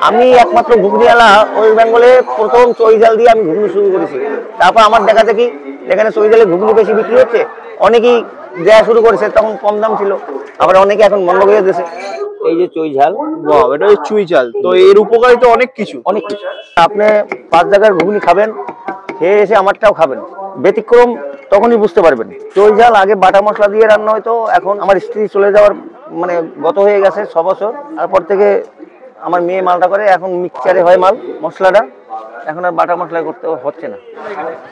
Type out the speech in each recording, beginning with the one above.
আমি একমাত্র ঘুগনিওয়ালা ওয়েস্ট বেঙ্গলে প্রথম চই ঝাল দিয়ে আমি ঘুগনি শুরু করেছি। তারপর আমার দেখা দেখি যেখানে চই ঝালে ঘুগনি বেশি বিক্রি হচ্ছে অনেকেই দেওয়া শুরু করেছে, তখন কম দাম ছিল, আবার অনেকে এখন বন্ধ করে দিয়েছে। এই যে চই ঝাল, বাহ, এটা হচ্ছে চুই ঝাল। তো এর উপকারিতা অনেক কিছু। আপনি 5 জায়গার ঘুগনি খাবেন, খেয়ে এসে আমারটাও খাবেন, ব্যতিক্রম তখনই বুঝতে পারবেন। চই ঝাল আগে বাটা মশলা দিয়ে রান্না হয়তো, এখন আমার স্ত্রী চলে যাওয়ার মানে গত হয়ে গেছে 6 বছর, তারপর থেকে আমার মেয়ে মালটা করে, এখন মিক্সচারে হয় মাল মশলাটা, এখন আর বাটা মশলা করতে হচ্ছে না।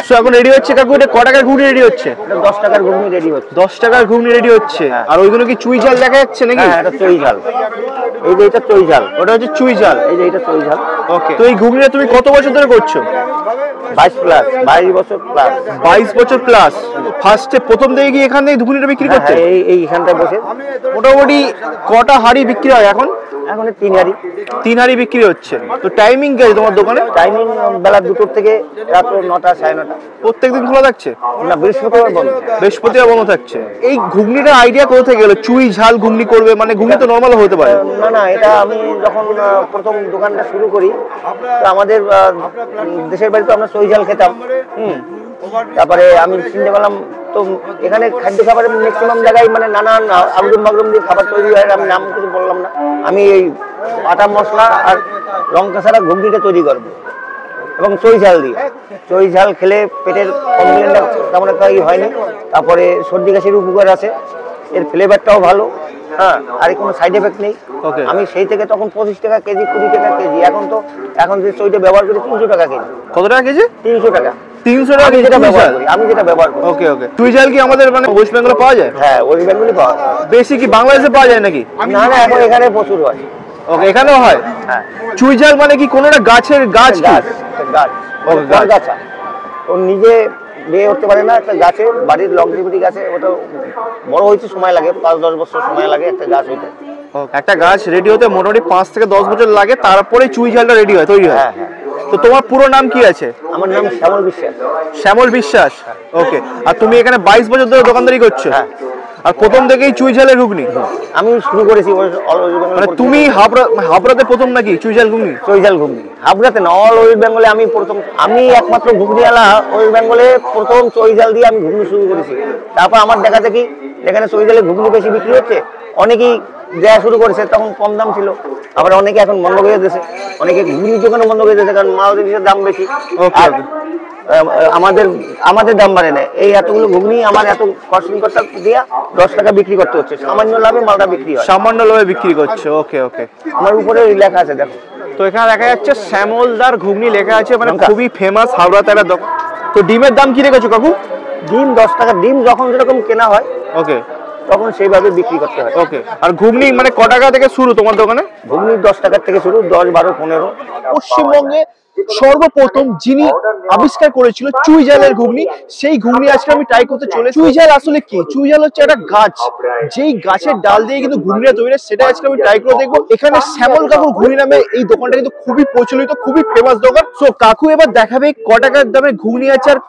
সো এখন রেডি হচ্ছে কাকু, এটা ক টাকার ঘুগনি রেডি হচ্ছে? এটা 10 টাকার ঘুগনি রেডি হচ্ছে। 10 টাকার ঘুগনি রেডি হচ্ছে। আর ওইগুলো কি চুই ঝাল দেখা যাচ্ছে নাকি? হ্যাঁ, এটা চই ঝাল। এই যে এটা চই ঝাল, ওটা হচ্ছে চুই ঝাল। এই যে এটা চই ঝাল। ওকে, তো এই ঘুগনিটা তুমি কত বছর ধরে করছো? 22 বছর প্লাস। 22 বছর প্লাস। ফার্স্টে প্রথম থেকে কি এখান থেকে ঘুগনিটা বিক্রি করছো? এই এখানটায় বসে মোটামুটি কটা হাঁড়ি বিক্রি হয় এখন? এখন 3 হাঁড়ি। 3 হাঁড়ি বিক্রি হচ্ছে। তো টাইমিং কি আছে তোমার দোকানে? টাইমিং বেলা 2টোর থেকে রাত 9টা 9:30। প্রত্যেকদিন খোলা থাকছে? না, বৃহস্পতিবার বন্ধ। বৃহস্পতিবার বন্ধ থাকছে। এই ঘুগনিটার আইডিয়া কোথা থেকে গেলো চুই ঝাল ঘুগনি করবে? মানে ঘুগনি তো নরমাল হতে পারে। না, এটা আমি যখন প্রথম দোকানটা শুরু করি, তো আমাদের দেশের বাড়িতে আমরা চই ঝাল খেতাম। তারপরে আমি চিনতে পারলাম, তো এখানে খাদ্য খাবারের ম্যাক্সিমাম জায়গায় মানে নানান আগুন বাগরুম দিয়ে খাবার তৈরি হয়, আমি নাম কিছু বললাম না। আমি এই আটা মশলা আর লঙ্কা ছাড়া ঘুগনিটা তৈরি করবো, এবং চই ঝাল দিয়ে। চই ঝাল খেলে পেটের কমপ্লেনটা তেমন একটা হয়নি, তারপরে সর্দি কাশির উপকার আছে, এর ফ্লেভারটাও ভালো। হ্যাঁ, আর কোনো সাইড এফেক্ট নেই। আমি সেই থেকে তখন 25 টাকা কেজি, 20 টাকা কেজি, এখন যে চইটা ব্যবহার করি 300 টাকা কেজি। কত টাকা কেজি? 300 টাকা। 300 টাকা যেটা ব্যবহার করি, আমি যেটা ব্যবহার করি। ওকে ওকে। চুই ঝাল কি আমাদের মানে ওয়েস্ট বেঙ্গলে পাওয়া যায়? হ্যাঁ, ওয়েস্ট বেঙ্গলে পাওয়া যায়। বেশি কি বাংলাদেশে পাওয়া যায় নাকি? না, এখন এখানে প্রচুর হয়। ওকে, এখানেও হয়। হ্যাঁ। চুই ঝাল মানে কি কোনোটা গাছের গাছ? গাছ ও নিজে বেয়ে উঠতে পারে না, একটা গাছে, বাড়ির লংজিভিটি গাছে, ওটা বড় হইতে সময় লাগে, 5-10 বছর সময় লাগে একটা গাছ হইতে। একটা গাছ রেডি হতে মোটামুটি 5 থেকে 10 বছর লাগে, তারপরে চুই ঝালটা রেডি হয়, তৈরি হয়। হ্যাঁ। তো তোমার পুরো নাম কি আছে? আমার নাম শ্যামল বিশ্বাস। শ্যামল বিশ্বাস। ওকে। আর তুমি এখানে 22 বছর ধরে দোকানদারি করছো? হ্যাঁ। আর প্রথম থেকেই চুই ঝালের ঘুগনি আমি শুরু করেছি। মানে তুমি হাবড়াতে প্রথম নাকি চুই ঝাল ঘুগনি? চই ঝাল ঘুগনি হাবড়াতে না, অল ওয়েস্ট বেঙ্গলে আমি প্রথম। আমি একমাত্র ঘুগনিওয়ালা ওয়েস্ট বেঙ্গলে প্রথম চই ঝাল দিয়ে আমি ঘুগনি শুরু করেছি। তারপর আমার দেখা দেখি যেখানে চই ঝালে ঘুগনি বেশি বিক্রি হচ্ছে অনেকেই দেওয়া শুরু করেছে, তখন কম দাম ছিল, আবার অনেকে এখন বন্ধ করে দিয়েছে। অনেকে ঘুগনির দোকানে বন্ধ করে দিয়েছে, কারণ মাল জিনিসের দাম বেশি। আমাদের দাম বাড়ে না। এই এতগুলো ঘুগনি আমার এত কস্টিং করতে দিয়ে 10 টাকা বিক্রি করতে হচ্ছে, সামান্য লাভে মালটা বিক্রি হয়। সামান্য লাভে বিক্রি করছে। ওকে ওকে। আমার উপরে লেখা আছে, দেখো। তো এখানে দেখা যাচ্ছে শ্যামলদার ঘুগনি লেখা আছে, মানে খুবই ফেমাস হাওড়াতে একটা দোকান। তো ডিমের দাম কি রেখেছো কাকু? ডিম 10 টাকা। ডিম যখন যেরকম কেনা হয় ওকে, তখন সেইভাবে বিক্রি করতে হয়। ওকে। আর ঘুগনি মানে ক টাকা থেকে শুরু তোমার দোকানে? ঘুগনি 10 টাকার থেকে শুরু, 10, 12, 15। পশ্চিমবঙ্গে সর্বপ্রথম যিনি আবিষ্কার করেছিল চুই ঝালের ঘুগনি, সেই ঘুগনি আজকে আমি ট্রাই করতে চলেছি। চুই ঝাল আসলে কি? চুই ঝাল হচ্ছে একটা গাছ, যেই গাছের ডাল দিয়ে কিন্তু ঘুগনিটা তৈরি হয়, সেটা আজকে আমি ট্রাই করে দেখবো। এখানে শ্যামল কাকুর ঘুগনি নামে এই দোকানটা কিন্তু খুবই প্রচলিত, খুবই ফেমাস দোকান। সো কাকু এবার দেখাবে ক টাকার দামে ঘুগনি আছে। আর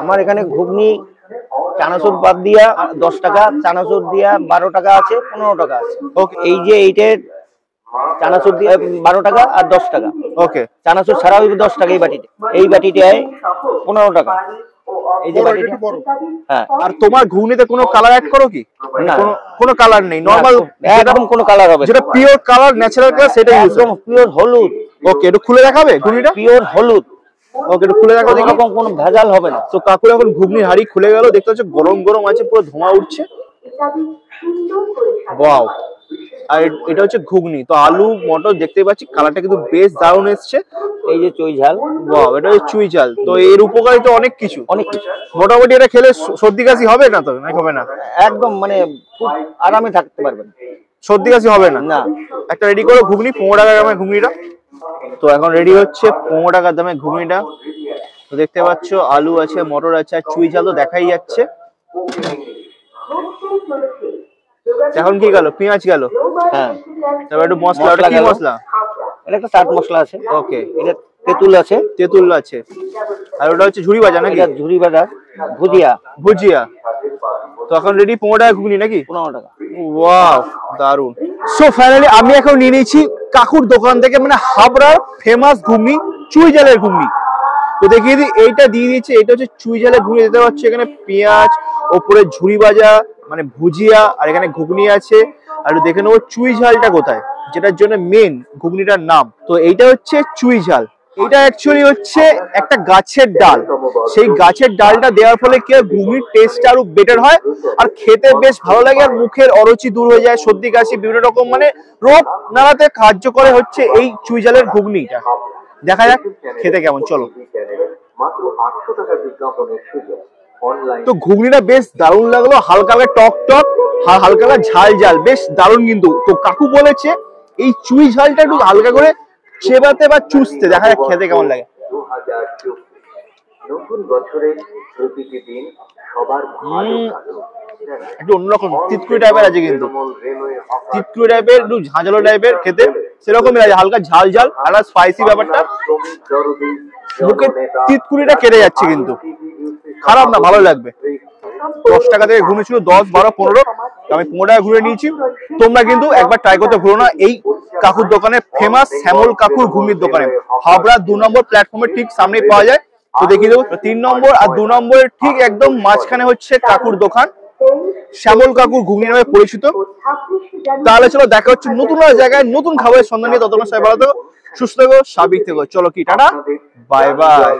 আমার এখানে ঘুগনি চানাচুর বাদ দিয়া 10 টাকা, চানাচুর দিয়া 12 টাকা আছে, 15 টাকা আছে। ওকে। এই যে এইটার চানাচুর দিয়ে 12 টাকা আর 10 টাকা। ওকে। চানাচুর ছাড়া হইবে 10 টাকা। এই বাটিটায় 15 টাকা। এই যে বাটিটা। হ্যাঁ। আর তোমার ঘুগনিতে কোনো কালার অ্যাড করো কি? না, কোনো কালার নেই, নরমাল একদম কোনো কালার হবে, যেটা পিওর কালার, ন্যাচারাল কালার, সেটা ইউজ। একদম পিওর হলুদ। ওকে, একটু খুলে দেখাবে ঘুগনিটা? পিওর হলুদ। ওকে, একটু খুলে দেখাও দেখি। কোনো ভেজাল হবে না। তো কাকুর এখন ঘুগনির হাঁড়ি খুলে গেল, দেখতে হচ্ছে গরম গরম আছে, পুরো ধোঁয়া উঠছে। ওয়াও। আর এটা হচ্ছে ঘুগনি। তো আলু মটর দেখতে পাচ্ছি, কালারটা কিন্তু বেশ দারুণ এসছে। এই যে চই ঝাল। ওয়াও, এটা হচ্ছে চুই ঝাল। তো এর উপকারিতা অনেক কিছু। মোটামুটি এটা খেলে সর্দি কাশি হবে না তো? নাকি হবে না? একদম মানে খুব আরামে থাকতে পারবেন, সর্দি কাশি হবে না। না। একটা রেডি করো ঘুগনি, 15 টাকা দামের ঘুগনিটা। তো এখন রেডি হচ্ছে 15 টাকা দামের ঘুগনিটা। তো দেখতে পাচ্ছ আলু আছে, মটর আছে, আর চুই ঝাল তো দেখাই যাচ্ছে। এখন কি গেল? পেঁয়াজ গেল। হ্যাঁ। তারপর একটু মশলা। ওটা কি মশলা? এটা একটা চাট মশলা আছে। ওকে। এটা তেঁতুল আছে। তেঁতুল আছে। আর ওটা হচ্ছে ঝুড়ি ভাজা নাকি? ঝুড়ি ভাজা, ভুজিয়া। তো এখন রেডি 15 টাকা ঘুগনি নাকি? 15 টাকা। ওয়াও, দারুন। সো ফাইনালি আমি এখন নিয়ে নিয়েছি কাকুর দোকান থেকে, মানে হাবড়ার ফেমাস ঘুগনি, চুই ঝালের ঘুগনি। তো দেখিয়ে দিই, এইটা দিয়ে দিয়েছে, এটা হচ্ছে চুই ঝালের ঘুগনি। দিতে পারছি এখানে পেঁয়াজ, ওপরে ঝুড়ি ভাজা মানে ভুজিয়া, আর এখানে ঘুগনি আছে। আর দেখে নেবো চুই ঝালটা কোথায়, যেটার জন্য মেন ঘুগনিটার নাম। তো এইটা হচ্ছে চুই ঝাল। এটা অ্যাকচুয়ালি হচ্ছে একটা গাছের ডাল। সেই গাছের ডালটা দেওয়ার ফলে কি হয়, ঘুগনির টেস্টটা আরো বেটার হয় আর খেতে বেশ ভালো লাগে, আর মুখের অরুচি দূর হয়ে যায়, সর্দি কাশি বিভিন্ন রকম মানে রোগ নাড়াতে সাহায্য করে হচ্ছে এই চুই ঝালের ঘুগনিটা। দেখা যাক খেতে কেমন, চলো। তো ঘুগনিটা বেশ দারুণ লাগলো, হালকা হালকা টক টক, হালকা হালকা ঝাল ঝাল, বেশ দারুণ কিন্তু। তো কাকু বলেছে এই চুই ঝালটা একটু হালকা করে চেবাতে বা চুষতে, দেখা যাক খেতে কেমন লাগে। একটু অন্যরকম তিতকুড়ি টাইপের আছে, কিন্তু তিতকুড়ি টাইপের, একটু ঝাঁঝালো টাইপের খেতে, সেরকমই লাগে, হালকা ঝাল ঝাল আর স্পাইসি ব্যাপারটা, মুখে তিতকুড়িটা কেটে যাচ্ছে, কিন্তু খারাপ না, ভালো লাগবে। 10 টাকা থেকে ঘুগনি ছিল 10, 12, 15, আমি 15 টাকা ঘুরে নিয়েছি। তোমরা কিন্তু একবার ট্রাই করতে ভুলো না এই কাকুর দোকানে, ফেমাস শ্যামল কাকুর ঘুগনির দোকানে, হাবড়া 2 নম্বর প্ল্যাটফর্মের ঠিক সামনেই পাওয়া যায়। তো দেখিয়ে দেবো 3 নম্বর আর 2 নম্বরের ঠিক একদম মাঝখানে হচ্ছে কাকুর দোকান, শ্যামল কাকুর ঘুগনি নামে পরিচিত। তাহলে চলো দেখা হচ্ছে নতুন জায়গায় নতুন খাবারের সন্ধান নিয়ে। ততক্ষণ সবাই ভালো থেকো, সুস্থ থেকো, স্বাভাবিক থেকো। চলো কি টাটা, বাই বাই।